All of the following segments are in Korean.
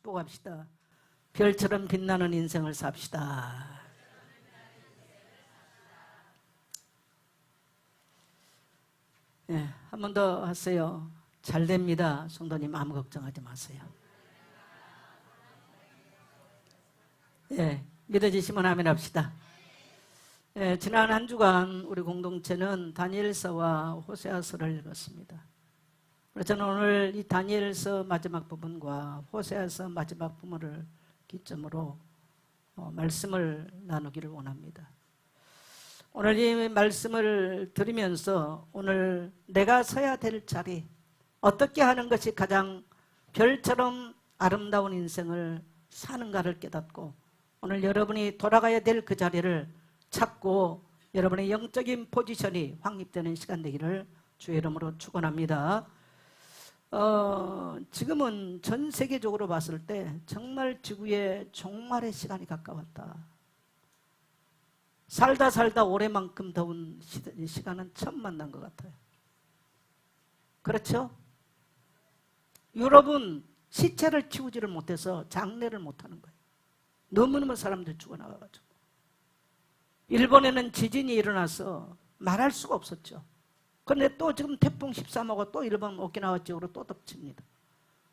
축복합시다. 별처럼 빛나는 인생을 삽시다. 네, 한 번 더 하세요. 잘 됩니다. 성도님 아무 걱정하지 마세요. 예, 믿어지시면 아멘 합시다. 예, 지난 한 주간 우리 공동체는 다니엘서와 호세아서를 읽었습니다. 그래서 저는 오늘 이 다니엘서 마지막 부분과 호세아서 마지막 부분을 기점으로 말씀을 나누기를 원합니다. 오늘 이 말씀을 들으면서 오늘 내가 서야 될 자리, 어떻게 하는 것이 가장 별처럼 아름다운 인생을 사는가를 깨닫고 오늘 여러분이 돌아가야 될 그 자리를 찾고 여러분의 영적인 포지션이 확립되는 시간 되기를 주의 이름으로 축원합니다. 지금은 전 세계적으로 봤을 때 정말 지구의 종말의 시간이 가까웠다. 살다 올해만큼 더운 시간은 처음 만난 것 같아요. 그렇죠? 유럽은 시체를 치우지를 못해서 장례를 못하는 거예요. 너무너무 사람들이 죽어나가가지고. 일본에는 지진이 일어나서 말할 수가 없었죠. 그런데 또 지금 태풍 13호가 또 일본 오키나와 지역으로 또 덮칩니다.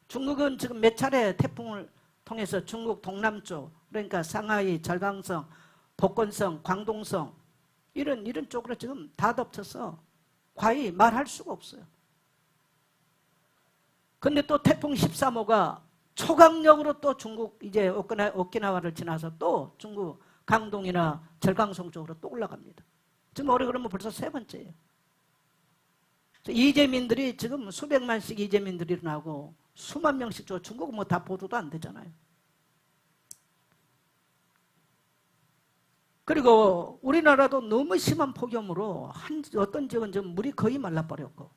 중국은 지금 몇 차례 태풍을 통해서 중국 동남쪽, 그러니까 상하이, 절강성, 복건성, 광동성 이런 쪽으로 지금 다 덮쳐서 과히 말할 수가 없어요. 근데 또 태풍 13호가 초강력으로 또 중국 이제 오키나와를 지나서 또 중국 강동이나 절강성 쪽으로 또 올라갑니다. 지금 올해 그러면 벌써 세 번째예요. 이재민들이 지금 수백만씩 이재민들이 일어나고 수만 명씩 중국은 뭐 다 보도도 안 되잖아요. 그리고 우리나라도 너무 심한 폭염으로 어떤 지역은 지금 물이 거의 말라버렸고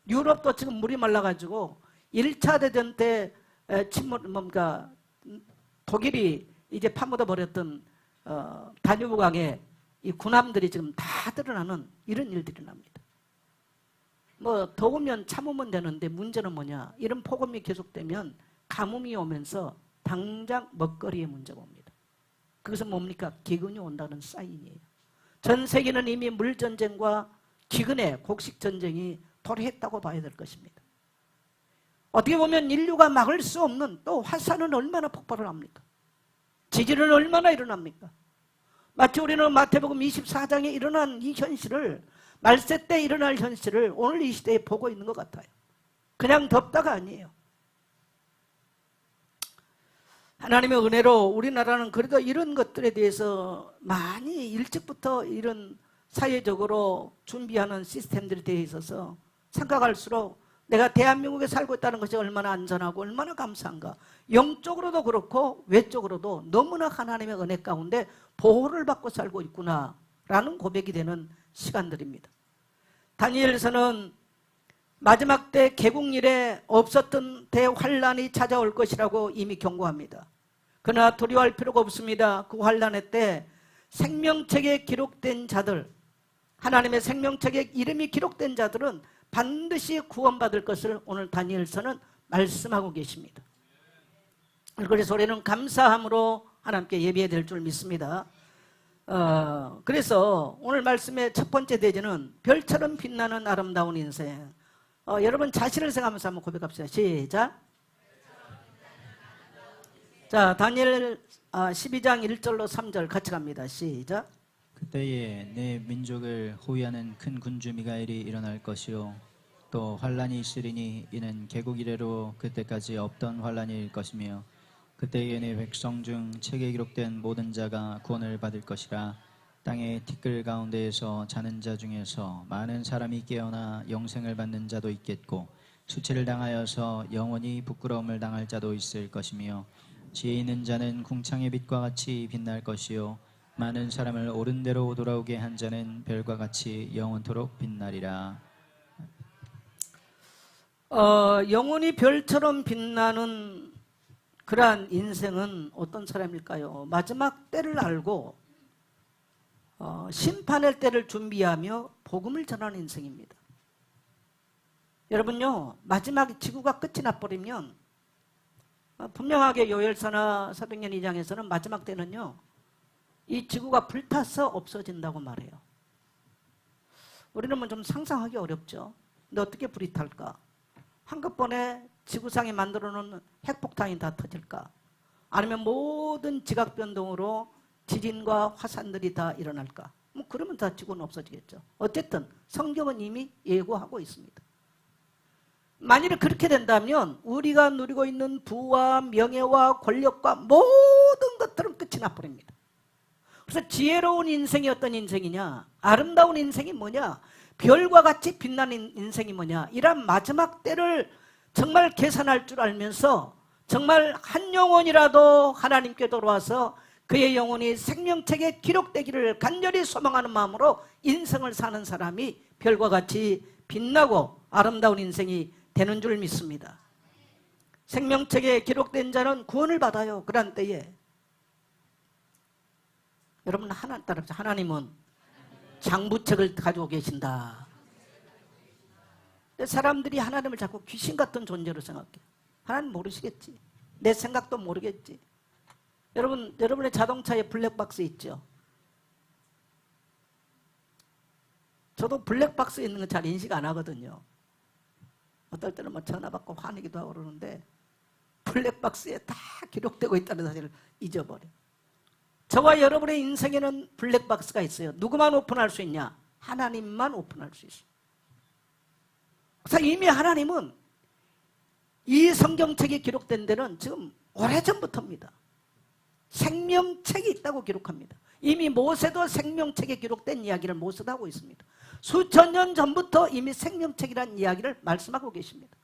유럽도 지금 물이 말라가지고 1차 대전 때 독일이 이제 파묻어 버렸던 다뉴브강에 이 군함들이 지금 다 드러나는 이런 일들이 납니다. 뭐 더우면 참으면 되는데 문제는 뭐냐? 이런 폭염이 계속되면 가뭄이 오면서 당장 먹거리에 문제가 옵니다. 그것은 뭡니까? 기근이 온다는 사인이에요. 전 세계는 이미 물전쟁과 기근의 곡식전쟁이 도래했다고 봐야 될 것입니다. 어떻게 보면 인류가 막을 수 없는 또 화산은 얼마나 폭발을 합니까? 지진은 얼마나 일어납니까? 마치 우리는 마태복음 24장에 일어난 이 현실을 말세 때 일어날 현실을 오늘 이 시대에 보고 있는 것 같아요. 그냥 덥다가 아니에요. 하나님의 은혜로 우리나라는 그래도 이런 것들에 대해서 많이 일찍부터 이런 사회적으로 준비하는 시스템들이 되어 있어서 생각할수록 내가 대한민국에 살고 있다는 것이 얼마나 안전하고 얼마나 감사한가. 영적으로도 그렇고 외적으로도 너무나 하나님의 은혜 가운데 보호를 받고 살고 있구나라는 고백이 되는 시간들입니다. 다니엘서는 마지막 때 개국일에 없었던 대환란이 찾아올 것이라고 이미 경고합니다. 그러나 두려워할 필요가 없습니다. 그 환란의 때 생명책에 기록된 자들, 하나님의 생명책에 이름이 기록된 자들은 반드시 구원받을 것을 오늘 다니엘서는 말씀하고 계십니다. 그래서 우리는 감사함으로 하나님께 예배해야 될 줄 믿습니다. 그래서 오늘 말씀의 첫 번째 대지는 별처럼 빛나는 아름다운 인생. 여러분 자신을 생각하면서 한번 고백합시다. 시작. 자, 다니엘 12장 1절로 3절 같이 갑니다. 시작. 그때에 내 민족을 호위하는 큰 군주 미가엘이 일어날 것이요 또 환란이 있으리니 이는 개국 이래로 그때까지 없던 환란일 것이며 그때에 내 백성 중 책에 기록된 모든 자가 구원을 받을 것이라. 땅의 티끌 가운데에서 자는 자 중에서 많은 사람이 깨어나 영생을 받는 자도 있겠고 수치를 당하여서 영원히 부끄러움을 당할 자도 있을 것이며 지혜 있는 자는 궁창의 빛과 같이 빛날 것이요 많은 사람을 옳은 대로 돌아오게 한 자는 별과 같이 영원토록 빛나리라. 영원히 별처럼 빛나는 그러한 인생은 어떤 사람일까요? 마지막 때를 알고 심판의 때를 준비하며 복음을 전하는 인생입니다. 여러분요, 마지막 지구가 끝이 나버리면 분명하게 요엘서나 사도행전 2장에서는 마지막 때는요, 이 지구가 불타서 없어진다고 말해요. 우리는 뭐 좀 상상하기 어렵죠. 근데 어떻게 불이 탈까? 한꺼번에 지구상에 만들어 놓은 핵폭탄이 다 터질까? 아니면 모든 지각 변동으로 지진과 화산들이 다 일어날까? 뭐 그러면 다 지구는 없어지겠죠. 어쨌든 성경은 이미 예고하고 있습니다. 만일에 그렇게 된다면 우리가 누리고 있는 부와 명예와 권력과 모든 것들은 끝이 나버립니다. 그래서 지혜로운 인생이 어떤 인생이냐, 아름다운 인생이 뭐냐, 별과 같이 빛나는 인생이 뭐냐, 이런 마지막 때를 정말 계산할 줄 알면서 정말 한 영혼이라도 하나님께 돌아와서 그의 영혼이 생명책에 기록되기를 간절히 소망하는 마음으로 인생을 사는 사람이 별과 같이 빛나고 아름다운 인생이 되는 줄 믿습니다. 생명책에 기록된 자는 구원을 받아요. 그런 때에 여러분 하나님은 장부책을 가지고 계신다. 사람들이 하나님을 자꾸 귀신 같은 존재로 생각해요. 하나님 모르시겠지. 내 생각도 모르겠지. 여러분의 자동차에 블랙박스 있죠? 저도 블랙박스 있는 거 잘 인식 안 하거든요. 어떨 때는 뭐 전화 받고 화내기도 하고 그러는데 블랙박스에 다 기록되고 있다는 사실을 잊어버려요. 저와 여러분의 인생에는 블랙박스가 있어요. 누구만 오픈할 수 있냐? 하나님만 오픈할 수 있어요. 그래서 이미 하나님은 이 성경책에 기록된 데는 지금 오래전부터입니다. 생명책이 있다고 기록합니다. 이미 모세도 생명책에 기록된 이야기를 모세도 하고 있습니다. 수천 년 전부터 이미 생명책이라는 이야기를 말씀하고 계십니다.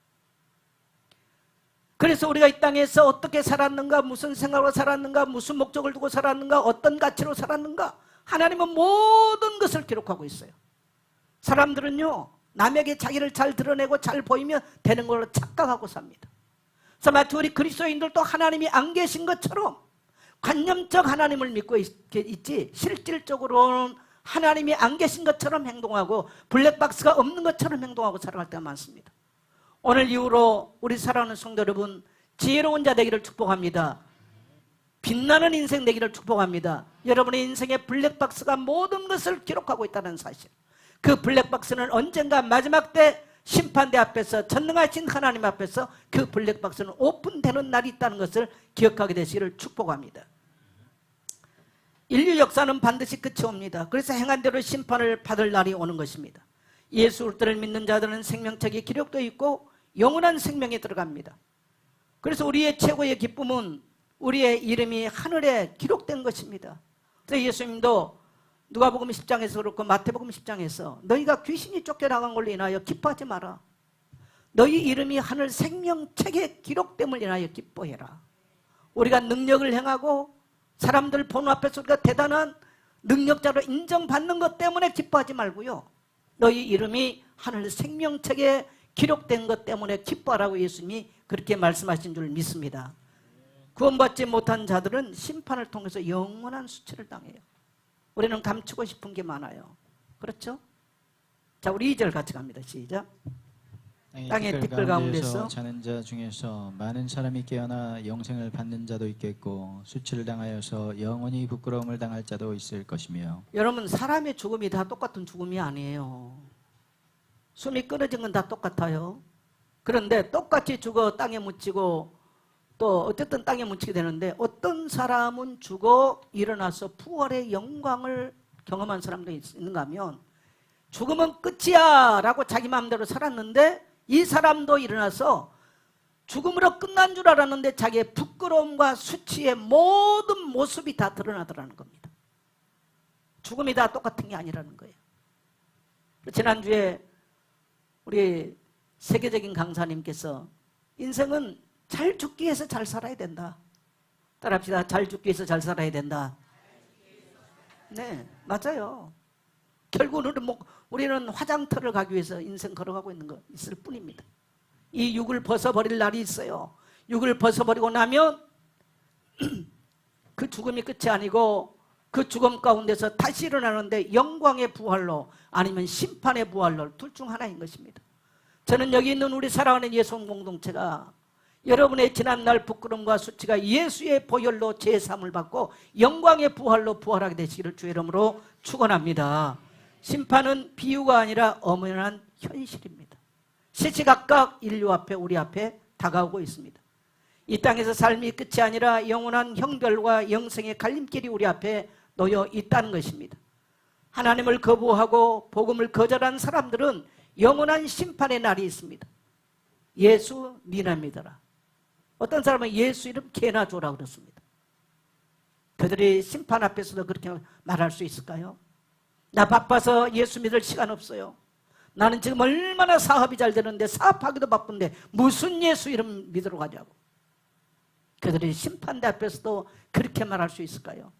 그래서 우리가 이 땅에서 어떻게 살았는가, 무슨 생각으로 살았는가, 무슨 목적을 두고 살았는가, 어떤 가치로 살았는가, 하나님은 모든 것을 기록하고 있어요. 사람들은요, 남에게 자기를 잘 드러내고 잘 보이면 되는 걸로 착각하고 삽니다. 그래서 마치 우리 그리스도인들도 하나님이 안 계신 것처럼 관념적 하나님을 믿고 있지 실질적으로는 하나님이 안 계신 것처럼 행동하고 블랙박스가 없는 것처럼 행동하고 살아갈 때가 많습니다. 오늘 이후로 우리 사랑하는 성도 여러분, 지혜로운 자 되기를 축복합니다. 빛나는 인생 되기를 축복합니다. 여러분의 인생에 블랙박스가 모든 것을 기록하고 있다는 사실, 그 블랙박스는 언젠가 마지막 때 심판대 앞에서 전능하신 하나님 앞에서 그 블랙박스는 오픈되는 날이 있다는 것을 기억하게 되시기를 축복합니다. 인류 역사는 반드시 끝이 옵니다. 그래서 행한 대로 심판을 받을 날이 오는 것입니다. 예수 그리스도를 믿는 자들은 생명책에 기록되어 있고 영원한 생명에 들어갑니다. 그래서 우리의 최고의 기쁨은 우리의 이름이 하늘에 기록된 것입니다. 그래서 예수님도 누가복음 10장에서 그렇고 마태복음 10장에서 너희가 귀신이 쫓겨나간 걸로 인하여 기뻐하지 마라. 너희 이름이 하늘 생명책에 기록됨을 인하여 기뻐해라. 우리가 능력을 행하고 사람들 보는 앞에서 우리가 대단한 능력자로 인정받는 것 때문에 기뻐하지 말고요, 너희 이름이 하늘 생명책에 기록된 것 때문에 기뻐하라고 예수님이 그렇게 말씀하신 줄 믿습니다. 구원받지 못한 자들은 심판을 통해서 영원한 수치를 당해요. 우리는 감추고 싶은 게 많아요. 그렇죠? 자, 우리 2절 같이 갑니다. 시작. 땅의 띠끌 가운데서 자는 자 중에서 많은 사람이 깨어나 영생을 받는 자도 있겠고 수치를 당하여서 영원히 부끄러움을 당할 자도 있을 것이며. 여러분, 사람의 죽음이 다 똑같은 죽음이 아니에요. 숨이 끊어진 건 다 똑같아요. 그런데 똑같이 죽어 땅에 묻히고 또 어쨌든 땅에 묻히게 되는데, 어떤 사람은 죽어 일어나서 부활의 영광을 경험한 사람도 있는가 하면, 죽음은 끝이야 라고 자기 마음대로 살았는데 이 사람도 일어나서 죽음으로 끝난 줄 알았는데 자기의 부끄러움과 수치의 모든 모습이 다 드러나더라는 겁니다. 죽음이 다 똑같은 게 아니라는 거예요. 지난주에 우리 세계적인 강사님께서 인생은 잘 죽기 위해서 잘 살아야 된다. 따라합시다. 잘 죽기 위해서 잘 살아야 된다. 네, 맞아요. 결국은 우리는 화장터를 가기 위해서 인생 걸어가고 있는 거 있을 뿐입니다. 이 육을 벗어버릴 날이 있어요. 육을 벗어버리고 나면 그 죽음이 끝이 아니고 그 죽음 가운데서 다시 일어나는데 영광의 부활로 아니면 심판의 부활로 둘 중 하나인 것입니다. 저는 여기 있는 우리 사랑하는 예수 공동체가 여러분의 지난날 부끄럼과 수치가 예수의 보혈로 제사함을 받고 영광의 부활로 부활하게 되시기를 주의 이름으로 축원합니다. 심판은 비유가 아니라 엄연한 현실입니다. 시시각각 인류 앞에, 우리 앞에 다가오고 있습니다. 이 땅에서 삶이 끝이 아니라 영원한 형벌과 영생의 갈림길이 우리 앞에 놓여 있다는 것입니다. 하나님을 거부하고 복음을 거절한 사람들은 영원한 심판의 날이 있습니다. 예수 니나 믿어라. 어떤 사람은 예수 이름 개나 줘라 그랬습니다. 그들이 심판 앞에서도 그렇게 말할 수 있을까요? 나 바빠서 예수 믿을 시간 없어요. 나는 지금 얼마나 사업이 잘 되는데 사업하기도 바쁜데 무슨 예수 이름 믿으러 가냐고. 그들이 심판대 앞에서도 그렇게 말할 수 있을까요?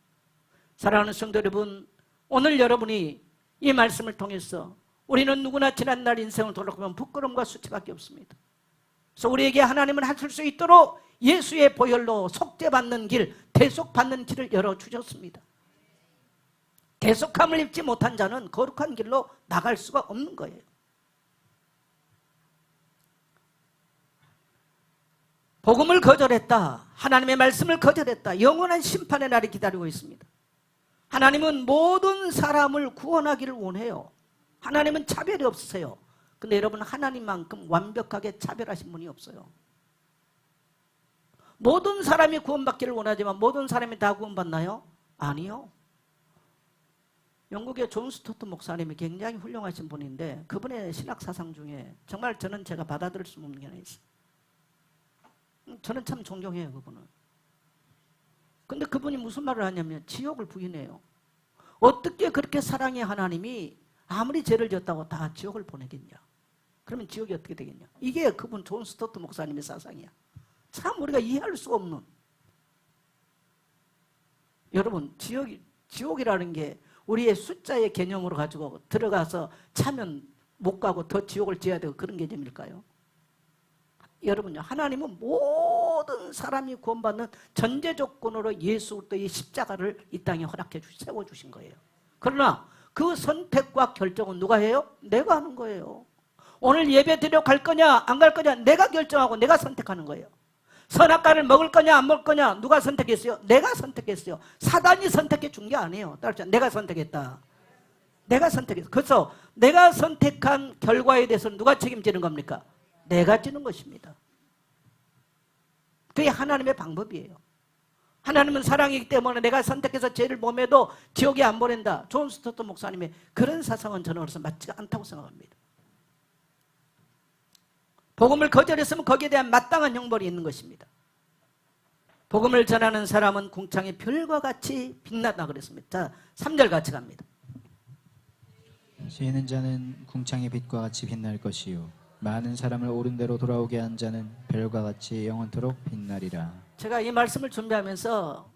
사랑하는 성도 여러분, 오늘 여러분이 이 말씀을 통해서 우리는 누구나 지난날 인생을 돌아보면 부끄러움과 수치밖에 없습니다. 그래서 우리에게 하나님은 하실 수 있도록 예수의 보혈로 속죄받는 길, 대속받는 길을 열어주셨습니다. 대속함을 입지 못한 자는 거룩한 길로 나갈 수가 없는 거예요. 복음을 거절했다, 하나님의 말씀을 거절했다, 영원한 심판의 날이 기다리고 있습니다. 하나님은 모든 사람을 구원하기를 원해요. 하나님은 차별이 없으세요. 근데 여러분, 하나님만큼 완벽하게 차별하신 분이 없어요. 모든 사람이 구원받기를 원하지만 모든 사람이 다 구원받나요? 아니요. 영국의 존 스토트 목사님이 굉장히 훌륭하신 분인데 그분의 신학사상 중에 정말 저는 제가 받아들일 수 없는 게 하나 있어요. 저는 참 존경해요, 그분은. 근데 그분이 무슨 말을 하냐면 지옥을 부인해요. 어떻게 그렇게 사랑의 하나님이 아무리 죄를 졌다고 다 지옥을 보내겠냐? 그러면 지옥이 어떻게 되겠냐? 이게 그분 존 스토트 목사님의 사상이야. 참 우리가 이해할 수 없는. 여러분, 지옥이라는 게 우리의 숫자의 개념으로 가지고 들어가서 차면 못 가고 더 지옥을 지어야 되고 그런 개념일까요? 여러분요, 하나님은 모든 사람이 구원받는 전제 조건으로 예수 그리스도의 십자가를 이 땅에 허락해 세워주신 거예요. 그러나 그 선택과 결정은 누가 해요? 내가 하는 거예요. 오늘 예배 드려 갈 거냐 안 갈 거냐 내가 결정하고 내가 선택하는 거예요. 선악과를 먹을 거냐 안 먹을 거냐 누가 선택했어요? 내가 선택했어요. 사단이 선택해 준 게 아니에요. 따라서 내가 선택했다. 내가 선택했어. 그래서 내가 선택한 결과에 대해서 누가 책임지는 겁니까? 내가 지는 것입니다. 그게 하나님의 방법이에요. 하나님은 사랑이기 때문에 내가 선택해서 죄를 범해도 지옥에 안 보낸다. 존 스토트 목사님의 그런 사상은 저는으로서 맞지가 않다고 생각합니다. 복음을 거절했으면 거기에 대한 마땅한 형벌이 있는 것입니다. 복음을 전하는 사람은 궁창의 별과 같이 빛나다 그랬습니다. 자, 3절 같이 갑니다. 지혜는 자는 궁창의 빛과 같이 빛날 것이요 많은 사람을 옳은 대로 돌아오게 한 자는 별과 같이 영원토록 빛나리라. 제가 이 말씀을 준비하면서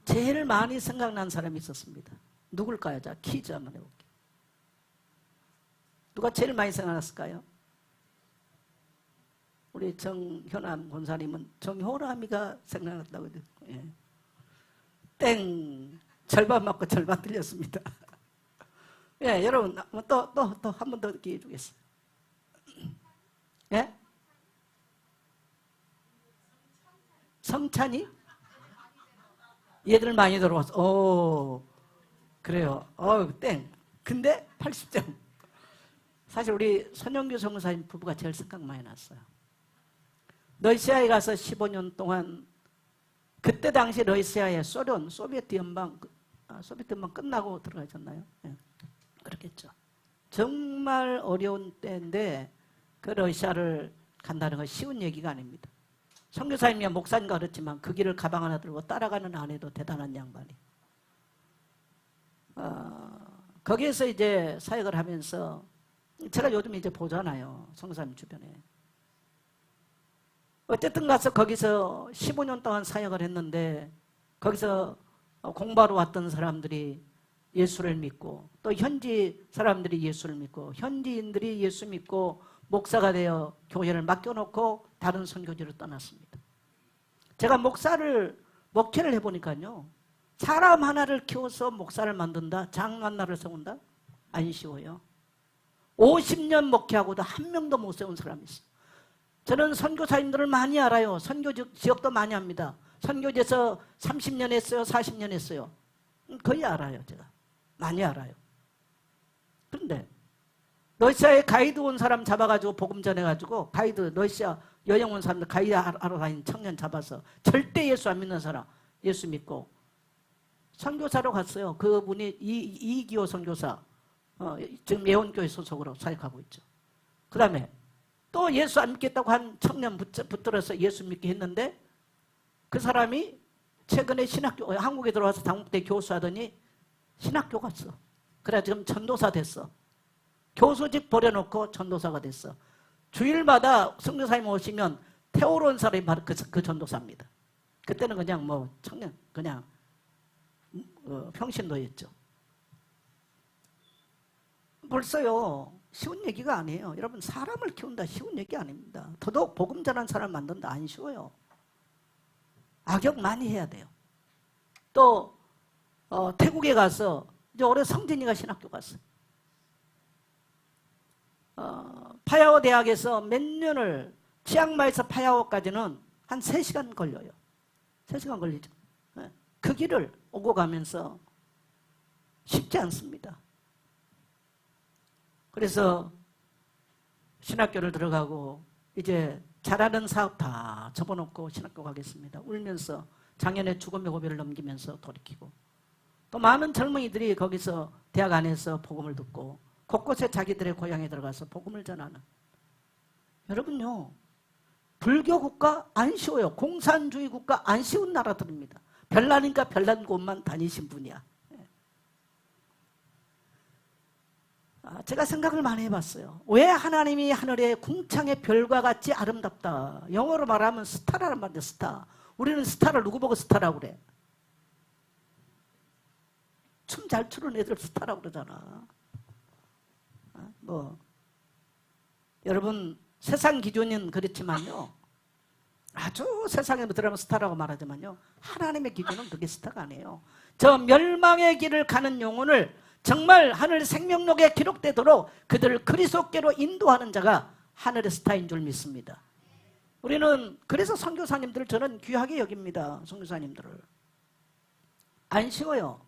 제일 많이 생각난 사람이 있었습니다. 누굴까요? 자, 퀴즈 한번 해볼게요. 누가 제일 많이 생각났을까요? 우리 정현암 권사님은 정효람이가 생각났다고. 예. 땡! 절반 맞고 절반 틀렸습니다. 예, 여러분, 또 한 번 더 기회 주겠어요. 예? 성찬이? 얘들 많이 들어왔어. 오, 그래요. 땡. 근데 80점. 사실 우리 손영규 성사님 부부가 제일 생각 많이 났어요. 러시아에 가서 15년 동안 그때 당시 러시아의 소비에트 연방 끝나고 들어가셨나요? 네. 그렇겠죠. 정말 어려운 때인데 그 러시아를 간다는 건 쉬운 얘기가 아닙니다. 선교사님이야 목사님과 그렇지만 그 길을 가방 하나 들고 따라가는 아내도 대단한 양반이. 거기에서 이제 사역을 하면서 제가 요즘 이제 보잖아요. 선교사님 주변에. 어쨌든 가서 거기서 15년 동안 사역을 했는데 거기서 공부하러 왔던 사람들이 예수를 믿고 또 현지 사람들이 예수를 믿고 현지인들이 예수 믿고 목사가 되어 교회를 맡겨놓고 다른 선교지로 떠났습니다. 제가 목회를 해보니까요. 사람 하나를 키워서 목사를 만든다? 장 하나를 세운다? 안 쉬워요. 50년 목회하고도 한 명도 못 세운 사람이 있어요. 저는 선교사님들을 많이 알아요. 선교 지역도 많이 합니다. 선교지에서 30년 했어요? 40년 했어요? 거의 알아요. 제가 많이 알아요. 그런데 러시아에 가이드 온 사람 잡아가지고 복음 전해가지고 가이드, 러시아 여행 온 사람들 가이드 하러 다니는 청년 잡아서 절대 예수 안 믿는 사람 예수 믿고 선교사로 갔어요. 그분이 이기호 선교사, 지금 예원교회 소속으로 사역하고 있죠. 그 다음에 또 예수 안 믿겠다고 한 청년 붙들어서 예수 믿게 했는데 그 사람이 최근에 신학교, 한국에 들어와서 당국대 교수하더니 신학교 갔어. 그래 지금 전도사 됐어. 교수직 버려놓고 전도사가 됐어. 주일마다 선교사님 오시면 태우러 온 사람이 바로 그 전도사입니다. 그때는 그냥 뭐 청년 그냥 평신도였죠. 벌써요 쉬운 얘기가 아니에요. 여러분 사람을 키운다 쉬운 얘기 아닙니다. 더더욱 복음 전하는 사람 만든다 안 쉬워요. 악역 많이 해야 돼요. 또 태국에 가서 이제 올해 성진이가 신학교 갔어요. 파야오 대학에서 몇 년을 치앙마이에서 파야오까지는 한 3시간 걸려요. 3시간 걸리죠. 그 길을 오고 가면서 쉽지 않습니다. 그래서 신학교를 들어가고 이제 잘하는 사업 다 접어놓고 신학교 가겠습니다. 울면서 작년에 죽음의 고비를 넘기면서 돌이키고 또 많은 젊은이들이 거기서 대학 안에서 복음을 듣고 곳곳에 자기들의 고향에 들어가서 복음을 전하는 여러분요 불교 국가 안 쉬워요. 공산주의 국가 안 쉬운 나라들입니다. 별나니까 별난 곳만 다니신 분이야. 제가 생각을 많이 해봤어요. 왜 하나님이 하늘의 궁창의 별과 같이 아름답다. 영어로 말하면 스타라는 말인데 스타. 우리는 스타를 누구 보고 스타라고 그래? 춤 잘 추는 애들 스타라고 그러잖아. 여러분 세상 기준은 그렇지만요. 아주 세상에 들어가면 스타라고 말하지만요. 하나님의 기준은 그게 스타가 아니에요. 저 멸망의 길을 가는 영혼을 정말 하늘 생명록에 기록되도록 그들을 그리스도께로 인도하는 자가 하늘의 스타인 줄 믿습니다. 우리는 그래서 선교사님들을 저는 귀하게 여깁니다. 선교사님들을. 안 쉬워요.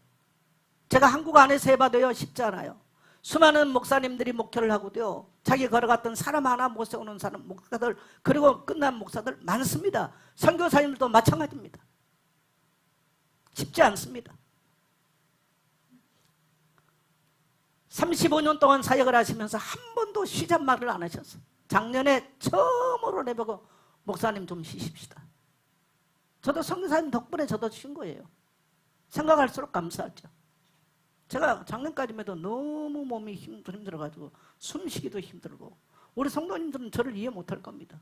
제가 한국 안에서 해봐도요 쉽지 않아요. 수많은 목사님들이 목회를 하고도요 자기 걸어갔던 사람 하나 못 세우는 사람 목사들 그리고 끝난 목사들 많습니다. 선교사님들도 마찬가지입니다. 쉽지 않습니다. 35년 동안 사역을 하시면서 한 번도 쉬잔 말을 안 하셨어요. 작년에 처음으로 내보고 목사님 좀 쉬십시다. 저도 선교사님 덕분에 저도 쉰 거예요. 생각할수록 감사하죠. 제가 작년까지만 해도 너무 몸이 힘들어가지고 숨쉬기도 힘들고 우리 성도님들은 저를 이해 못할 겁니다.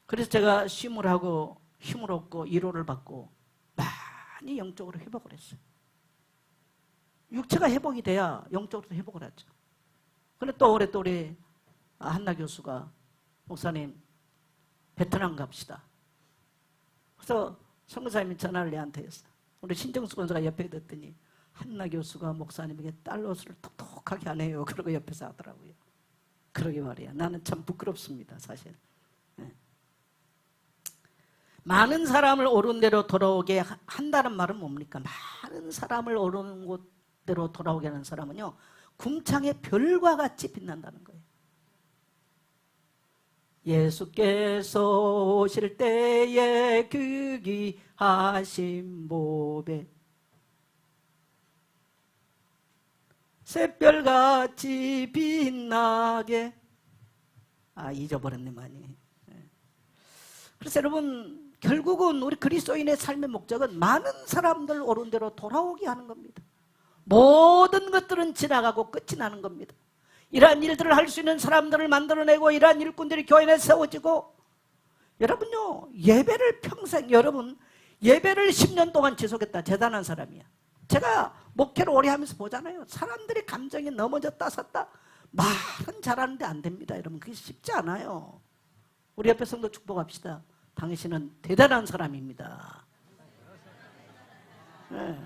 그래서 제가 쉼을 하고 힘을 얻고 위로를 받고 많이 영적으로 회복을 했어요. 육체가 회복이 돼야 영적으로 회복을 하죠. 그런데 또 올해 또 우리 한나 교수가 목사님 베트남 갑시다. 그래서 선교사님이 전화를 내한테 했어요. 우리 신정수 권사가 옆에 듣더니 한나 교수가 목사님에게 달러스를 톡톡하게 하네요. 그러고 옆에서 하더라고요. 그러게 말이야. 나는 참 부끄럽습니다. 사실. 네. 많은 사람을 옳은 대로 돌아오게 한다는 말은 뭡니까? 많은 사람을 옳은 곳대로 돌아오게 하는 사람은요 궁창의 별과 같이 빛난다는 거예요. 예수께서 오실 때에 그 귀하신 몸에 샛별같이 빛나게 잊어버렸네 많이. 그래서 여러분 결국은 우리 그리스도인의 삶의 목적은 많은 사람들 옳은 대로 돌아오게 하는 겁니다. 모든 것들은 지나가고 끝이 나는 겁니다. 이러한 일들을 할 수 있는 사람들을 만들어내고 이러한 일꾼들이 교회 내에 세워지고 여러분요 예배를 평생 여러분 예배를 10년 동안 지속했다 대단한 사람이야. 제가 목회를 오래 하면서 보잖아요. 사람들이 감정이 넘어졌다 섰다 말은 잘하는데 안 됩니다. 여러분 그게 쉽지 않아요. 우리 옆에 성도 축복합시다. 당신은 대단한 사람입니다. 네.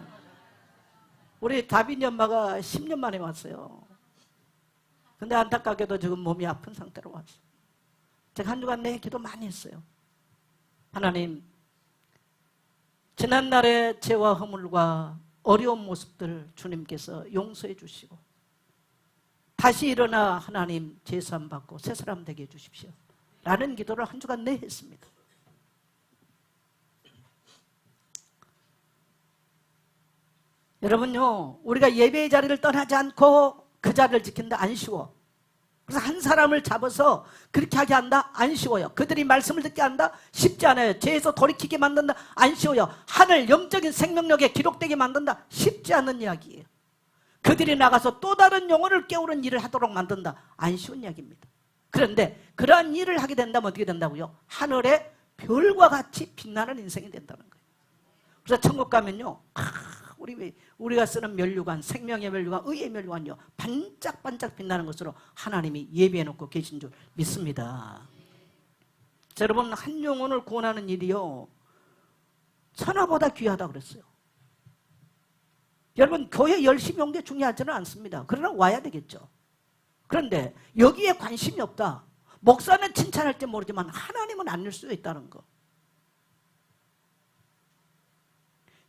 우리 다빈이 엄마가 10년 만에 왔어요. 근데 안타깝게도 지금 몸이 아픈 상태로 왔어요. 제가 한 주간 내 기도 많이 했어요. 하나님, 지난날의 죄와 허물과 어려운 모습들 주님께서 용서해 주시고 다시 일어나 하나님 제사함 받고 새 사람 되게 해주십시오 라는 기도를 한 주간 내 했습니다. 여러분요, 우리가 예배의 자리를 떠나지 않고 그 자리를 지킨다 안 쉬워. 그래서 한 사람을 잡아서 그렇게 하게 한다 안 쉬워요. 그들이 말씀을 듣게 한다 쉽지 않아요. 죄에서 돌이키게 만든다 안 쉬워요. 하늘 영적인 생명력에 기록되게 만든다 쉽지 않은 이야기예요. 그들이 나가서 또 다른 영혼을 깨우는 일을 하도록 만든다 안 쉬운 이야기입니다. 그런데 그러한 일을 하게 된다면 어떻게 된다고요? 하늘의 별과 같이 빛나는 인생이 된다는 거예요. 그래서 천국 가면요, 우리가 쓰는 면류관, 생명의 면류관, 의의 면류관요, 반짝반짝 빛나는 것으로 하나님이 예비해 놓고 계신 줄 믿습니다. 자, 여러분, 한 영혼을 구원하는 일이요, 천하보다 귀하다 그랬어요. 여러분, 교회 열심히 온 게 중요하지는 않습니다. 그러나 와야 되겠죠. 그런데 여기에 관심이 없다. 목사는 칭찬할지 모르지만 하나님은 안 줄 수 있다는 거.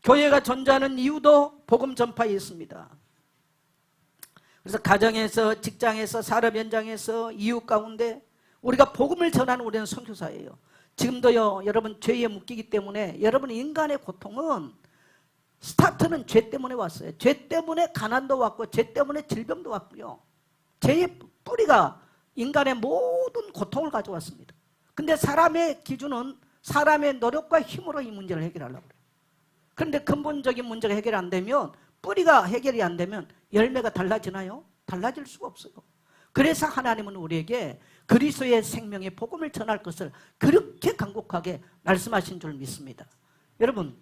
교회가 존재하는 이유도 복음 전파에 있습니다. 그래서 가정에서, 직장에서, 산업 현장에서, 이웃 가운데 우리가 복음을 전하는 우리는 선교사예요. 지금도요, 여러분 죄에 묶이기 때문에 여러분 인간의 고통은 스타트는 죄 때문에 왔어요. 죄 때문에 가난도 왔고 죄 때문에 질병도 왔고요. 죄의 뿌리가 인간의 모든 고통을 가져왔습니다. 근데 사람의 기준은 사람의 노력과 힘으로 이 문제를 해결하려고 그래요. 그런데 근본적인 문제가 해결이 안 되면, 뿌리가 해결이 안 되면 열매가 달라지나요? 달라질 수가 없어요. 그래서 하나님은 우리에게 그리스도의 생명의 복음을 전할 것을 그렇게 간곡하게 말씀하신 줄 믿습니다. 여러분,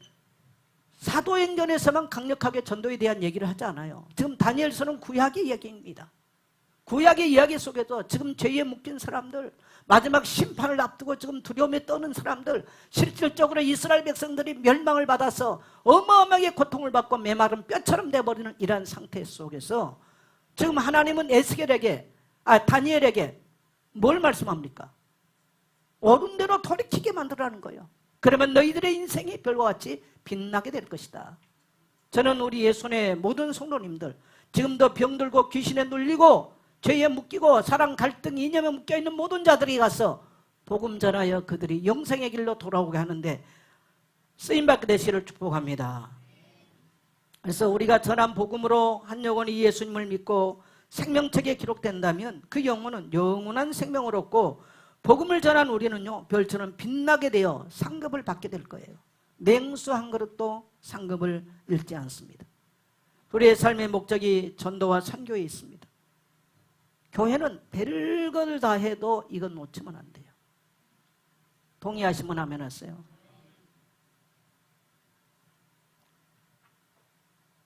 사도행전에서만 강력하게 전도에 대한 얘기를 하지 않아요. 지금 다니엘서는 구약의 이야기입니다. 구약의 이야기 속에도 지금 죄에 묶인 사람들, 마지막 심판을 앞두고 지금 두려움에 떠는 사람들, 실질적으로 이스라엘 백성들이 멸망을 받아서 어마어마하게 고통을 받고 메마른 뼈처럼 돼버리는 이러한 상태 속에서 지금 하나님은 다니엘에게 뭘 말씀합니까? 옳은 대로 돌이키게 만들라는 거예요. 그러면 너희들의 인생이 별과 같이 빛나게 될 것이다. 저는 우리 예수의 모든 성도님들, 지금도 병들고 귀신에 눌리고 죄에 묶이고 사랑, 갈등, 이념에 묶여있는 모든 자들이 가서 복음 전하여 그들이 영생의 길로 돌아오게 하는데 쓰임받게 되시기를 축복합니다. 그래서 우리가 전한 복음으로 한 영혼이 예수님을 믿고 생명책에 기록된다면 그 영혼은 영원한 생명을 얻고, 복음을 전한 우리는요, 별처럼 빛나게 되어 상급을 받게 될 거예요. 냉수 한 그릇도 상급을 잃지 않습니다. 우리의 삶의 목적이 전도와 선교에 있습니다. 교회는 별걸 다 해도 이건 놓치면 안 돼요. 동의하시면 하면 하세요.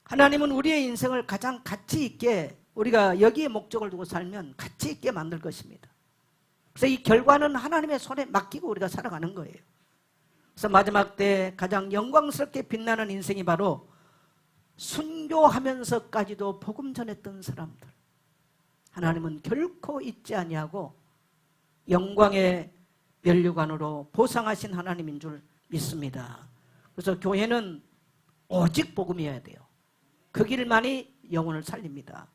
하나님은 우리의 인생을 가장 가치 있게, 우리가 여기에 목적을 두고 살면 가치 있게 만들 것입니다. 그래서 이 결과는 하나님의 손에 맡기고 우리가 살아가는 거예요. 그래서 마지막 때 가장 영광스럽게 빛나는 인생이 바로 순교하면서까지도 복음 전했던 사람들. 하나님은 결코 잊지 아니하고 영광의 면류관으로 보상하신 하나님인 줄 믿습니다. 그래서 교회는 오직 복음이어야 돼요. 그 길만이 영혼을 살립니다.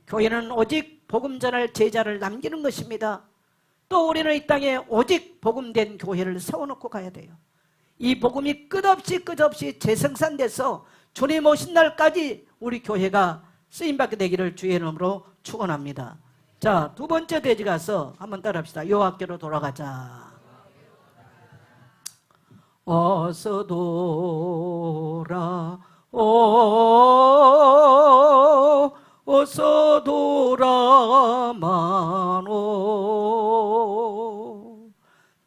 교회는 오직 복음 전할 제자를 남기는 것입니다. 또 우리는 이 땅에 오직 복음된 교회를 세워놓고 가야 돼요. 이 복음이 끝없이 재생산돼서 주님 오신 날까지 우리 교회가 쓰임받게 되기를 주의 이름으로 축원합니다. 자, 두 번째 돼지 가서 한번 따라합시다. 여호와께로 돌아가자. 어서 돌아오, 어서 돌아마노.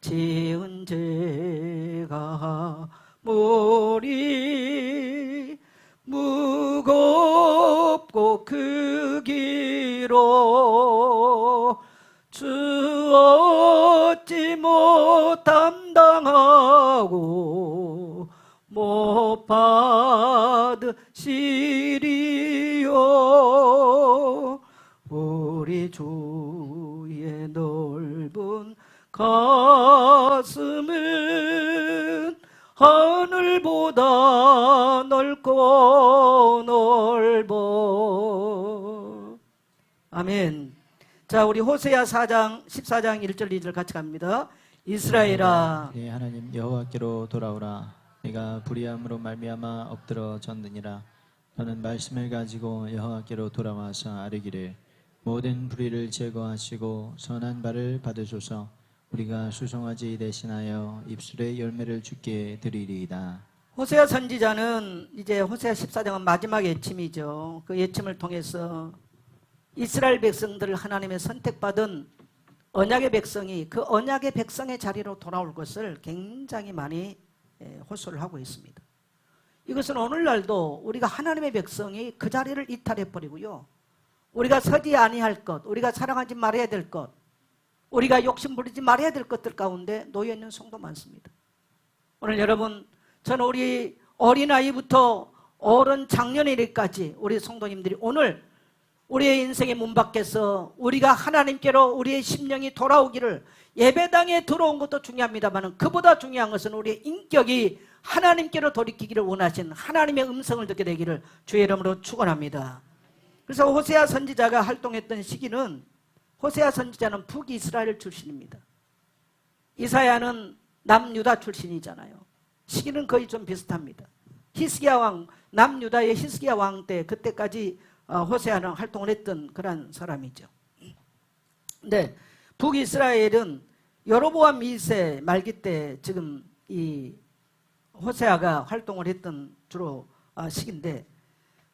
지은 죄가 무리 무겁고 크기로 주 어찌 못 감당하고 못 받으시리요. 우리 우리 주의 넓은 가슴은 하늘보다 넓고 넓어. 아멘. 자, 우리 호세아 4장 14장 1절 2절 같이 갑니다. 이스라엘아, 네 하나님 여호와께로 돌아오라. 네가 불의함으로 말미암아 엎드러졌느니라. 너는 말씀을 가지고 여호와께로 돌아와서 아뢰기를 모든 불의를 제거하시고 선한 바를 받으소서. 우리가 수송아지 대신하여 입술의 열매를 주께 드리리이다. 호세아 선지자는 이제 호세아 14장은 마지막 예침이죠. 그 예침을 통해서 이스라엘 백성들을 하나님의 선택받은 언약의 백성이 그 언약의 백성의 자리로 돌아올 것을 굉장히 많이 호소를 하고 있습니다. 이것은 오늘날도 우리가 하나님의 백성이 그 자리를 이탈해버리고요, 우리가 서지 아니할 것, 우리가 사랑하지 말아야 될 것, 우리가 욕심 부리지 말아야 될 것들 가운데 놓여있는 성도 많습니다. 오늘 여러분, 저는 우리 어린아이부터 어른 장년일까지 우리 성도님들이 오늘 우리의 인생의 문 밖에서 우리가 하나님께로 우리의 심령이 돌아오기를, 예배당에 들어온 것도 중요합니다만 그보다 중요한 것은 우리의 인격이 하나님께로 돌이키기를 원하신 하나님의 음성을 듣게 되기를 주의 이름으로 축원합니다. 그래서 호세아 선지자가 활동했던 시기는, 호세아 선지자는 북이스라엘 출신입니다. 이사야는 남유다 출신이잖아요. 시기는 거의 좀 비슷합니다. 히스기야 왕, 남유다의 히스기야 왕 때, 그때까지 호세아는 활동을 했던 그런 사람이죠. 근데 북이스라엘은 여로보암 2세 말기 때 지금 이 호세아가 활동을 했던 주로 시기인데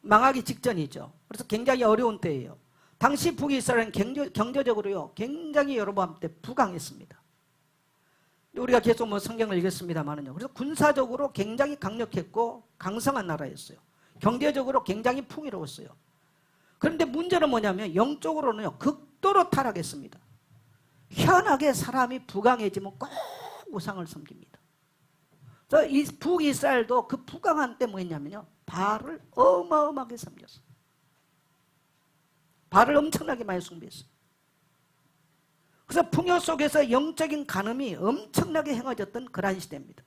망하기 직전이죠. 그래서 굉장히 어려운 때예요. 당시 북이스라엘은 경제적으로요 굉장히 여로보암 때 부강했습니다. 우리가 계속 성경을 읽었습니다만은요. 그래서 군사적으로 굉장히 강력했고 강성한 나라였어요. 경제적으로 굉장히 풍요로웠어요. 그런데 문제는 뭐냐면 영적으로는요 극도로 타락했습니다. 희한하게 사람이 부강해지면 꼭 우상을 섬깁니다. 그래서 이 북이스라엘도 그 부강한 때 뭐했냐면요, 바알을 어마어마하게 섬겼어요. 바알을 엄청나게 많이 숭배했어요. 그래서 풍요 속에서 영적인 간음이 엄청나게 행해졌던 그러한 시대입니다.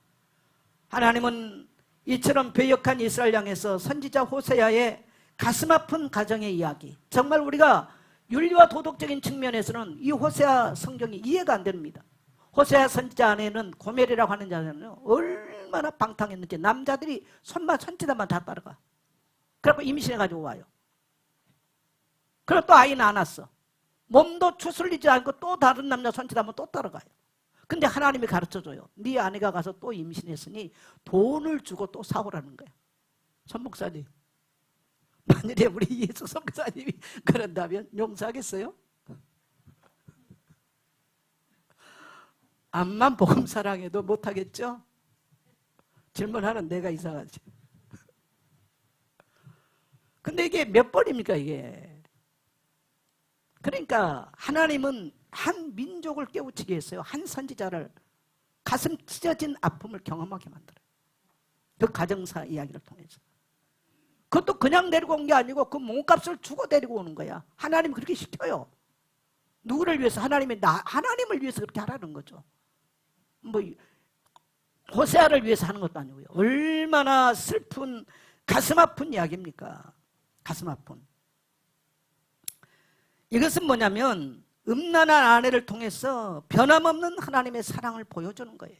하나님은 이처럼 배역한 이스라엘 향해서 선지자 호세아의 가슴 아픈 가정의 이야기, 정말 우리가 윤리와 도덕적인 측면에서는 이 호세아 성경이 이해가 안 됩니다. 호세아 선지자 안에는 고멜이라고 하는 자는요 얼마나 방탕했는지 남자들이 손짓만 다 따라가. 그래서 임신해가지고 와요. 그리고 또 아이 낳았어. 몸도 추슬리지 않고 또 다른 남자 손짓하면 또 따라가요. 근데 하나님이 가르쳐줘요. 네 아내가 가서 또 임신했으니 돈을 주고 또 사오라는 거예요. 선 목사님, 만일에 우리 예수 선교사님이 그런다면 용서하겠어요? 암만 복음 사랑해도 못하겠죠? 질문하는 내가 이상하지. 근데 이게 몇 번입니까 이게? 그러니까 하나님은 한 민족을 깨우치게 했어요. 한 선지자를 가슴 찢어진 아픔을 경험하게 만들어요. 그 가정사 이야기를 통해서. 그것도 그냥 데리고 온 게 아니고 그 몸값을 주고 데리고 오는 거야. 하나님이 그렇게 시켜요. 누구를 위해서? 하나님을 위해서 그렇게 하라는 거죠. 뭐 호세아를 위해서 하는 것도 아니고요. 얼마나 슬픈 가슴 아픈 이야기입니까? 가슴 아픈. 이것은 뭐냐면 음란한 아내를 통해서 변함없는 하나님의 사랑을 보여주는 거예요.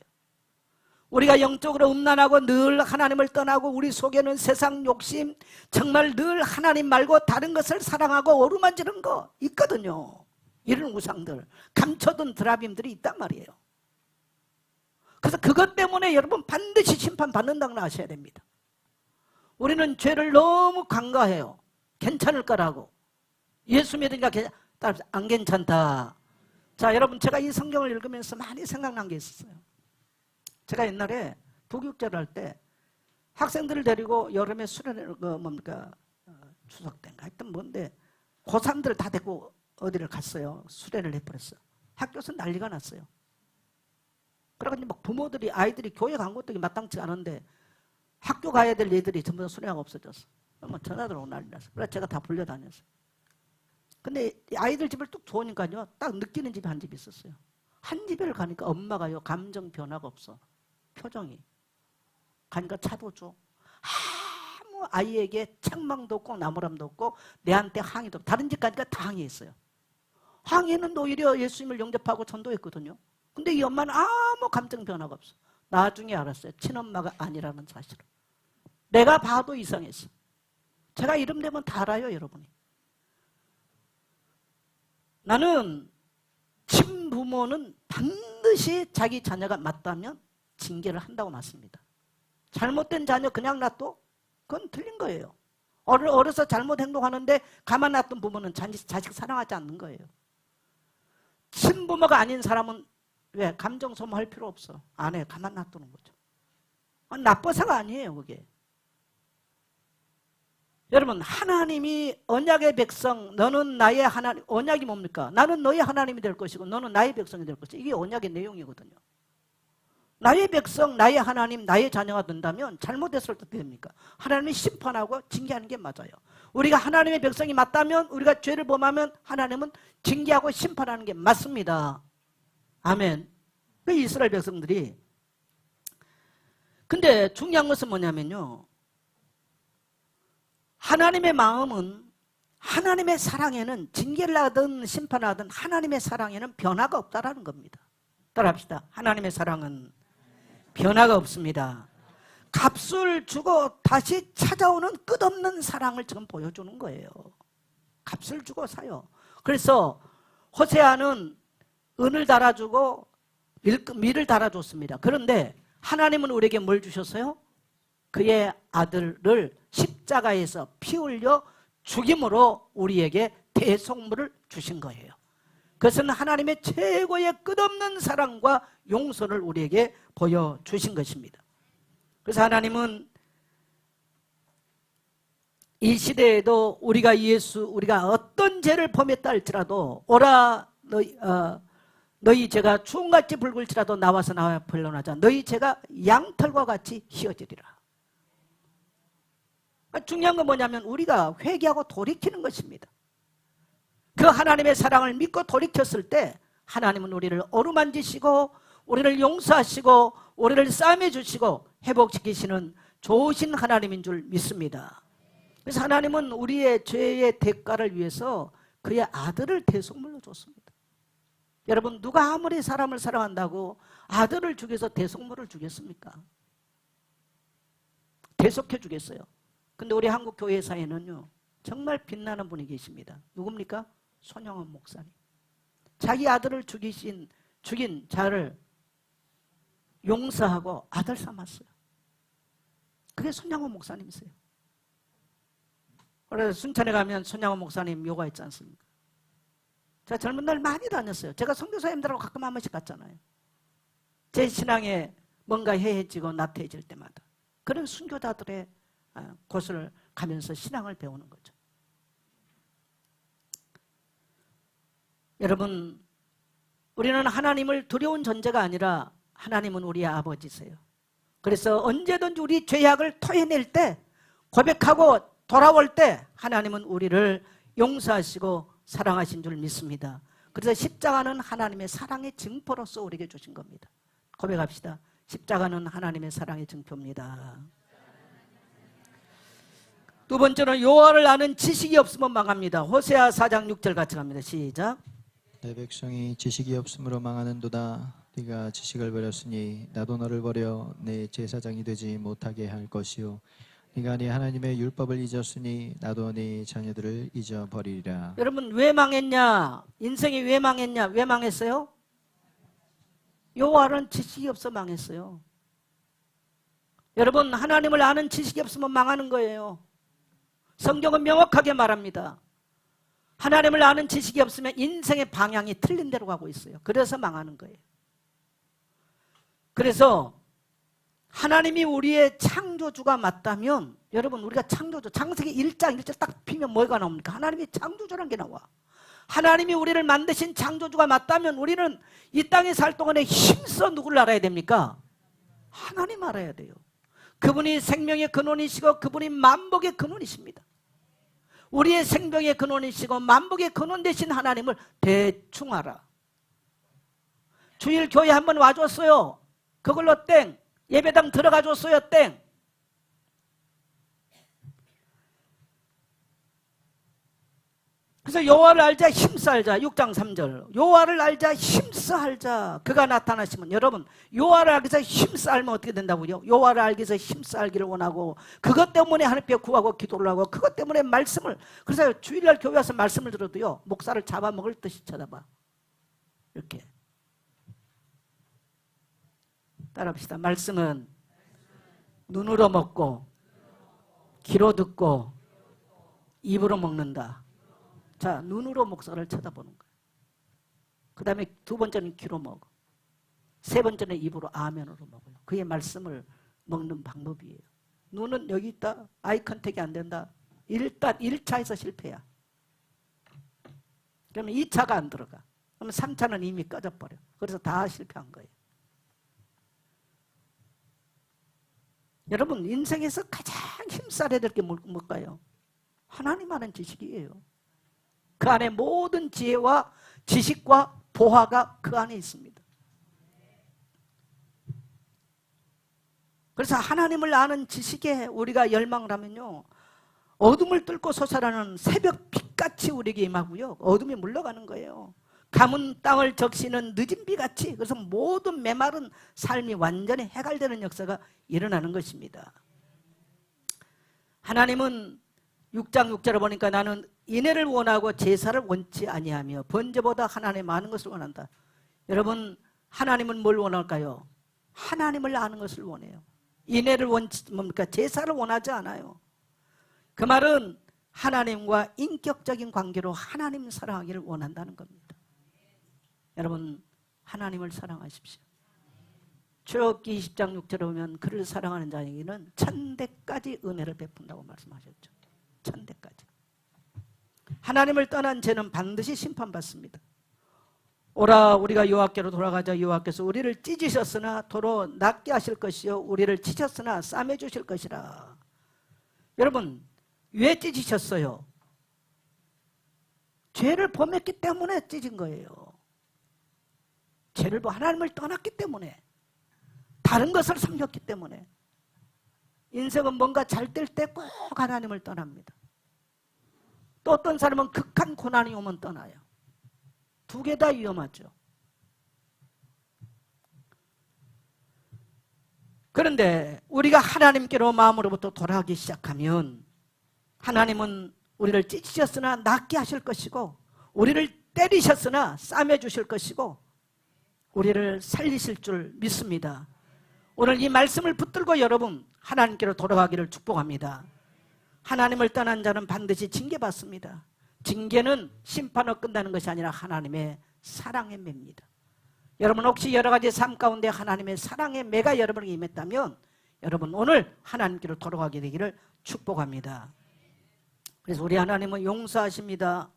우리가 영적으로 음란하고 늘 하나님을 떠나고 우리 속에는 세상 욕심, 정말 늘 하나님 말고 다른 것을 사랑하고 어루만지는 거 있거든요. 이런 우상들, 감춰둔 드라빔들이 있단 말이에요. 그래서 그것 때문에 여러분 반드시 심판받는다는 걸 아셔야 됩니다. 우리는 죄를 너무 간과해요. 괜찮을 거라고. 예수 믿으니까 안 괜찮다. 자, 여러분, 제가 이 성경을 읽으면서 많이 생각난 게 있었어요. 제가 옛날에 부교육자를 할 때 학생들을 데리고 여름에 수련회, 추석 때인가 하여튼 뭔데 고3들을 다 데리고 어디를 갔어요. 수련을 해버렸어요. 학교에서 난리가 났어요. 그래가지고 막 부모들이 아이들이 교회 간 것도 마땅치 않은데 학교 가야 될 애들이 전부 다 수련회가 없어졌어. 뭐 전화들 오고 난리 났어. 그래서 제가 다 불려다녔어요. 근데 아이들 집을 뚝 좋으니까요. 딱 느끼는 집이 한 집 있었어요. 한 집을 가니까 엄마가요. 감정 변화가 없어. 표정이. 가니까 차도 줘. 아무 아이에게 책망도 없고 나무람도 없고 내한테 항의도 없고. 다른 집 가니까 다 항의했어요. 항의는 오히려 예수님을 영접하고 전도했거든요. 근데 이 엄마는 아무 감정 변화가 없어. 나중에 알았어요. 친엄마가 아니라는 사실을. 내가 봐도 이상했어. 제가 이름 대면 다 알아요, 여러분이. 나는 친부모는 반드시 자기 자녀가 맞다면 징계를 한다고 맞습니다. 잘못된 자녀 그냥 놔둬? 그건 틀린 거예요. 어려서 잘못 행동하는데 가만 놔둔 부모는 자식 사랑하지 않는 거예요. 친부모가 아닌 사람은 왜? 감정 소모할 필요 없어. 안 해. 가만 놔두는 거죠. 나빠서가 아니에요, 그게. 여러분, 하나님이 언약의 백성, 너는 나의 하나님, 언약이 뭡니까? 나는 너의 하나님이 될 것이고 너는 나의 백성이 될 것이고, 이게 언약의 내용이거든요. 나의 백성, 나의 하나님, 나의 자녀가 된다면 잘못했을 때 어떻게 됩니까? 하나님이 심판하고 징계하는 게 맞아요. 우리가 하나님의 백성이 맞다면, 우리가 죄를 범하면 하나님은 징계하고 심판하는 게 맞습니다. 아멘. 그 이스라엘 백성들이. 근데 중요한 것은 뭐냐면요. 하나님의 마음은, 하나님의 사랑에는 징계를 하든 심판을 하든 하나님의 사랑에는 변화가 없다라는 겁니다. 따라합시다. 하나님의 사랑은 변화가 없습니다. 값을 주고 다시 찾아오는 끝없는 사랑을 지금 보여주는 거예요. 값을 주고 사요. 그래서 호세아는 은을 달아주고 밀을 달아줬습니다. 그런데 하나님은 우리에게 뭘 주셨어요? 그의 아들을 십자가에서 피 흘려 죽임으로 우리에게 대속물을 주신 거예요. 그것은 하나님의 최고의 끝없는 사랑과 용서를 우리에게 보여주신 것입니다. 그래서 하나님은 이 시대에도 우리가 어떤 죄를 범했다 할지라도 오라 너희 죄가 주홍같이 붉을지라도 나와서 나와 변론하자. 너희 죄가 양털과 같이 희어지리라. 중요한 건 뭐냐면 우리가 회개하고 돌이키는 것입니다. 그 하나님의 사랑을 믿고 돌이켰을 때 하나님은 우리를 어루만지시고 우리를 용서하시고 우리를 싸매 주시고 회복시키시는 좋으신 하나님인 줄 믿습니다. 그래서 하나님은 우리의 죄의 대가를 위해서 그의 아들을 대속물로 줬습니다. 여러분, 누가 아무리 사람을 사랑한다고 아들을 죽여서 대속물을 주겠습니까? 대속해 주겠어요. 근데 우리 한국 교회 사회는요, 정말 빛나는 분이 계십니다. 누굽니까? 손영원 목사님. 자기 아들을 죽인 자를 용서하고 아들 삼았어요. 그게 손영원 목사님이세요. 그래서 순천에 가면 손영원 목사님 묘가 있지 않습니까? 제가 젊은 날 많이 다녔어요. 제가 선교사님들하고 가끔 한 번씩 갔잖아요. 제 신앙에 뭔가 해해지고 나태해질 때마다. 그런 순교자들의 곳을 가면서 신앙을 배우는 거죠. 여러분, 우리는 하나님을 두려운 존재가 아니라 하나님은 우리의 아버지세요. 그래서 언제든지 우리 죄악을 토해낼 때, 고백하고 돌아올 때 하나님은 우리를 용서하시고 사랑하신 줄 믿습니다. 그래서 십자가는 하나님의 사랑의 증표로서 우리에게 주신 겁니다. 고백합시다. 십자가는 하나님의 사랑의 증표입니다. 두 번째는 여호와를 아는 지식이 없으면 망합니다. 호세아 4장 6절 같이 갑니다. 시작. 내 백성이 지식이 없으므로 망하는도다. 네가 지식을 버렸으니 나도 너를 버려 내 제사장이 되지 못하게 할 것이요 네가 네 하나님의 율법을 잊었으니 나도 네 자녀들을 잊어버리리라. 여러분, 왜 망했냐? 인생이 왜 망했냐? 왜 망했어요? 여호와는 지식이 없어 망했어요. 여러분, 하나님을 아는 지식이 없으면 망하는 거예요. 성경은 명확하게 말합니다. 하나님을 아는 지식이 없으면 인생의 방향이 틀린 대로 가고 있어요. 그래서 망하는 거예요. 그래서 하나님이 우리의 창조주가 맞다면, 여러분, 우리가 창조주, 창세기 1장 1절 딱 피면 뭐가 나옵니까? 하나님이 창조주라는 게 나와. 하나님이 우리를 만드신 창조주가 맞다면 우리는 이 땅에 살 동안에 힘써 누구를 알아야 됩니까? 하나님 알아야 돼요. 그분이 생명의 근원이시고 그분이 만복의 근원이십니다. 우리의 생명의 근원이시고 만복의 근원 되신 하나님을 대충 알아. 주일 교회 한번 와줬어요. 그걸로 땡. 예배당 들어가 줬어요. 땡. 그래서 여호와를 알자 힘써 알자. 6장 3절. 여호와를 알자 힘써 알자. 그가 나타나시면, 여러분 여호와를 알기 위해서 힘써 알면 어떻게 된다고요? 여호와를 알기 위해서 힘써 알기를 원하고, 그것 때문에 하나님께 구하고 기도를 하고, 그것 때문에 말씀을, 그래서 주일날 교회 와서 말씀을 들어도요, 목사를 잡아먹을 듯이 쳐다봐. 이렇게 따라합시다. 말씀은 눈으로 먹고 귀로 듣고 입으로 먹는다. 자, 눈으로 목사를 쳐다보는 거예요. 그 다음에 두 번째는 귀로 먹어. 세 번째는 입으로 아멘으로 먹어요. 그의 말씀을 먹는 방법이에요. 눈은 여기 있다. 아이 컨택이 안 된다. 일단 1차에서 실패야. 그러면 2차가 안 들어가. 그러면 3차는 이미 꺼져버려. 그래서 다 실패한 거예요. 여러분 인생에서 가장 힘써야 될 게 뭘까요? 하나님 아는 지식이에요. 그 안에 모든 지혜와 지식과 보화가 그 안에 있습니다. 그래서 하나님을 아는 지식에 우리가 열망을 하면요, 어둠을 뚫고 솟아나는 새벽 빛같이 우리에게 임하고요, 어둠이 물러가는 거예요. 가문 땅을 적시는 늦은 비같이. 그래서 모든 메마른 삶이 완전히 해갈되는 역사가 일어나는 것입니다. 하나님은 6장 6절을 보니까 나는 인애를 원하고 제사를 원치 아니하며 번제보다 하나님의 많은 것을 원한다. 여러분 하나님은 뭘 원할까요? 하나님을 아는 것을 원해요. 인애를 원치 뭡니까? 제사를 원하지 않아요. 그 말은 하나님과 인격적인 관계로 하나님 사랑하기를 원한다는 겁니다. 여러분 하나님을 사랑하십시오. 출애굽기 20장 6절에 보면 그를 사랑하는 자에게는 천대까지 은혜를 베푼다고 말씀하셨죠. 천대까지. 하나님을 떠난 죄는 반드시 심판받습니다. 오라 우리가 여호와께로 돌아가자. 여호와께서 우리를 찢으셨으나 도로 낫게 하실 것이요 우리를 치셨으나 싸매 주실 것이라. 여러분 왜 찢으셨어요? 죄를 범했기 때문에 찢은 거예요. 죄를 하나님을 떠났기 때문에, 다른 것을 섬겼기 때문에. 인생은 뭔가 잘 될 때 꼭 하나님을 떠납니다. 또 어떤 사람은 극한 고난이 오면 떠나요. 두 개 다 위험하죠. 그런데 우리가 하나님께로 마음으로부터 돌아가기 시작하면 하나님은 우리를 찢으셨으나 낫게 하실 것이고, 우리를 때리셨으나 싸매 주실 것이고, 우리를 살리실 줄 믿습니다. 오늘 이 말씀을 붙들고 여러분 하나님께로 돌아가기를 축복합니다. 하나님을 떠난 자는 반드시 징계받습니다. 징계는 심판으로 끝나는 것이 아니라 하나님의 사랑의 매입니다. 여러분 혹시 여러 가지 삶 가운데 하나님의 사랑의 매가 여러분에게 임했다면 여러분 오늘 하나님께로 돌아가게 되기를 축복합니다. 그래서 우리 하나님은 용서하십니다.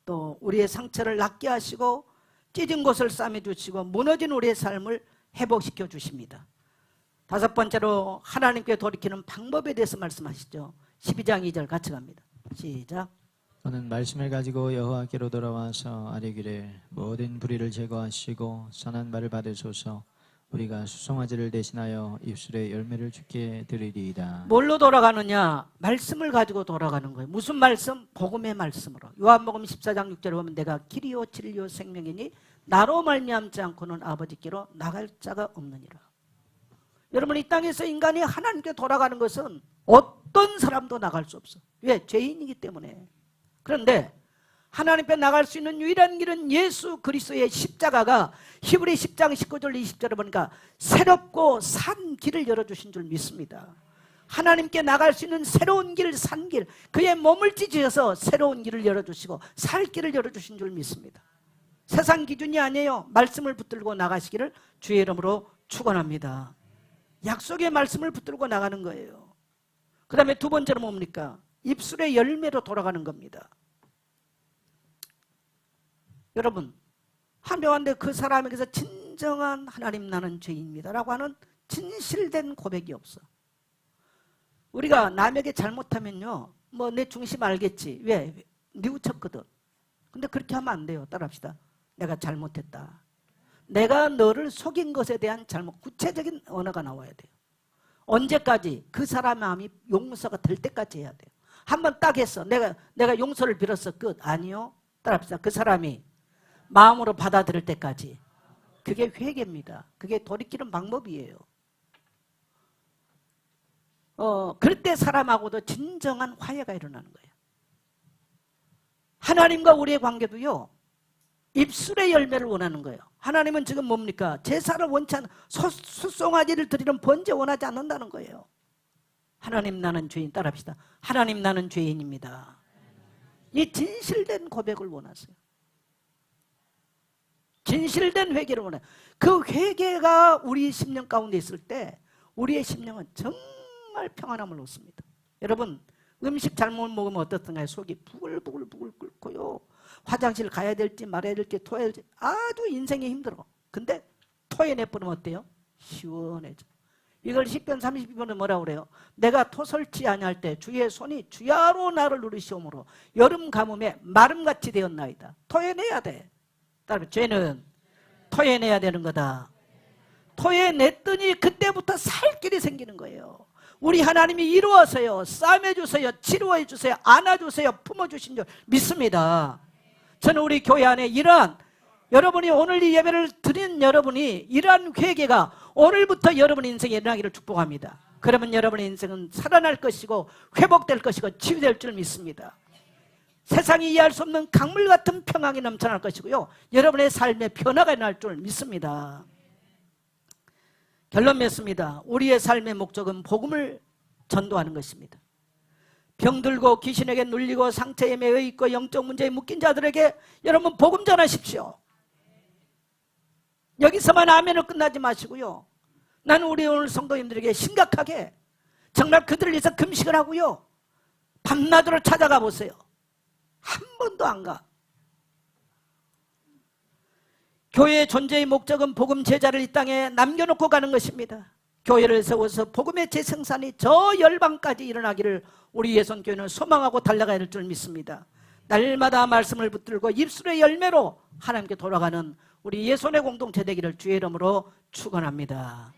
또 우리의 상처를 낫게 하시고 찢은 곳을 싸매 주시고 무너진 우리의 삶을 회복시켜 주십니다. 다섯 번째로 하나님께 돌이키는 방법에 대해서 말씀하시죠. 12장 2절 같이 갑니다. 시작. 너는 말씀을 가지고 여호와께로 돌아와서 아뢰기를 모든 불의를 제거하시고 선한 말을 받으소서. 우리가 수송아지를 대신하여 입술에 열매를 주게 드리리이다. 뭘로 돌아가느냐? 말씀을 가지고 돌아가는 거예요. 무슨 말씀? 복음의 말씀으로. 요한복음 14장 6절에 보면 내가 길이요 진리요 생명이니 나로 말미암지 않고는 아버지께로 나갈 자가 없느니라. 여러분 이 땅에서 인간이 하나님께 돌아가는 것은 어떤 사람도 나갈 수 없어. 왜? 죄인이기 때문에. 그런데 하나님께 나갈 수 있는 유일한 길은 예수 그리스도의 십자가가 히브리 10장 19절 20절에 보니까 새롭고 산 길을 열어주신 줄 믿습니다. 하나님께 나갈 수 있는 새로운 길, 산 길, 그의 몸을 찢으셔서 새로운 길을 열어주시고 살 길을 열어주신 줄 믿습니다. 세상 기준이 아니에요. 말씀을 붙들고 나가시기를 주의 이름으로 축원합니다. 약속의 말씀을 붙들고 나가는 거예요. 그 다음에 두 번째로 뭡니까? 입술의 열매로 돌아가는 겁니다. 여러분 한명한데 그 사람에게서 진정한 하나님 나는 죄인입니다 라고 하는 진실된 고백이 없어. 우리가 남에게 잘못하면요, 뭐 내 중심 알겠지. 왜? 뉘우쳤거든. 근데 그렇게 하면 안 돼요. 따라합시다. 내가 잘못했다. 내가 너를 속인 것에 대한 잘못, 구체적인 언어가 나와야 돼요. 언제까지? 그 사람의 마음이 용서가 될 때까지 해야 돼요. 한번 딱 했어. 내가 용서를 빌었어. 끝. 아니요. 따라합시다. 그 사람이 마음으로 받아들일 때까지. 그게 회개입니다. 그게 돌이키는 방법이에요. 그럴 때 사람하고도 진정한 화해가 일어나는 거예요. 하나님과 우리의 관계도요, 입술의 열매를 원하는 거예요. 하나님은 지금 뭡니까? 제사를 원치 않는, 숫송아지를 드리는 번제 원하지 않는다는 거예요. 하나님 나는 죄인, 따라합시다. 하나님 나는 죄인입니다. 이 진실된 고백을 원하세요. 진실된 회개를 원해요. 그 회개가 우리 심령 가운데 있을 때 우리의 심령은 정말 평안함을 얻습니다. 여러분, 음식 잘못 먹으면 어떻던가요? 속이 부글부글 끓고요, 화장실 가야 될지 말아야 될지 토해야 될지 아주 인생이 힘들어. 근데 토해내버리면 어때요? 시원해져. 이걸 시편 32번에 뭐라고 그래요? 내가 토설치 아니할 때 주의 손이 주야로 나를 누르시오므로 여름 가뭄에 마름같이 되었나이다. 토해내야 돼. 따라서 죄는 토해내야 되는 거다. 토해냈더니 그때부터 살 길이 생기는 거예요. 우리 하나님이 이루어서요, 싸매주세요, 치료해주세요, 안아주세요, 품어주신 줄 믿습니다. 저는 우리 교회 안에 이러한, 여러분이 오늘 이 예배를 드린 여러분이 이러한 회개가 오늘부터 여러분 인생에 일어나기를 축복합니다. 그러면 여러분의 인생은 살아날 것이고 회복될 것이고 치유될 줄 믿습니다. 세상이 이해할 수 없는 강물 같은 평안이 넘쳐날 것이고요, 여러분의 삶에 변화가 일어날 줄 믿습니다. 결론 맺습니다. 우리의 삶의 목적은 복음을 전도하는 것입니다. 병들고 귀신에게 눌리고 상처에 매여 있고 영적 문제에 묶인 자들에게 여러분 복음 전하십시오. 여기서만 아멘으로 끝나지 마시고요, 나는 우리 오늘 성도님들에게 심각하게 정말 그들을 위해서 금식을 하고요, 밤낮으로 찾아가 보세요. 한 번도 안 가. 교회의 존재의 목적은 복음 제자를 이 땅에 남겨놓고 가는 것입니다. 교회를 세워서 복음의 재생산이 저 열방까지 일어나기를 우리 예선교회는 소망하고 달려가야 될 줄 믿습니다. 날마다 말씀을 붙들고 입술의 열매로 하나님께 돌아가는 우리 예손의 공동체 되기를 주의 이름으로 축원합니다.